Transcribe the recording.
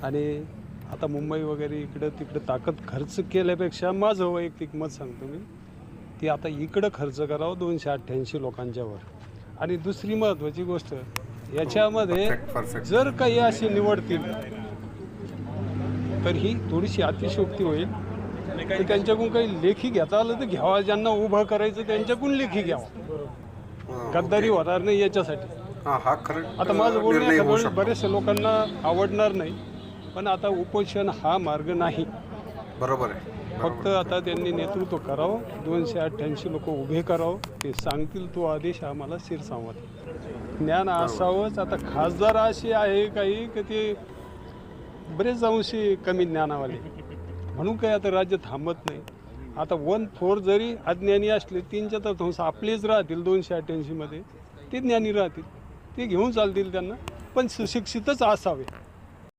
आणि आता मुंबई वगैरे इकडं तिकडं ताकद खर्च केल्यापेक्षा माझं वैयक्तिक मत सांगतो मी, की आता इकडं खर्च करावं 288 लोकांच्यावर. आणि दुसरी महत्त्वाची गोष्ट याच्यामध्ये परफेक्ट. जर काही असे निवडतील तर ही थोडीशी अतिशयोक्ती होईल. तर त्यांच्याकडून काही लेखी घेता आलं तर घ्यावा, ज्यांना उभं करायचं त्यांच्याकडून लेखी घ्यावा. गद्दारी होणार नाही याच्यासाठी. हा खरं आता माझं बोलणं निर्णय होऊ एखाद्या शकतो. बरेचशा लोकांना आवडणार नाही, पण आता उपोषण हा मार्ग नाही. बरोबर आहे. फक्त आता त्यांनी नेतृत्व करावं, 288 लोक उभे करावं, ते सांगतील तो आदेश आम्हाला शिरसावत. ज्ञान असावंच. आता खासदार असे आहे काही की ते बरेच अंशी कमी ज्ञानावाले, म्हणून काही आता राज्य थांबत नाही. आता 1/4 जरी अज्ञानी असले, 3/4 आपलेच राहतील 288 मध्ये, ते ज्ञानी राहतील, ते घेऊन चालतील त्यांना, पण सुशिक्षितच असावे.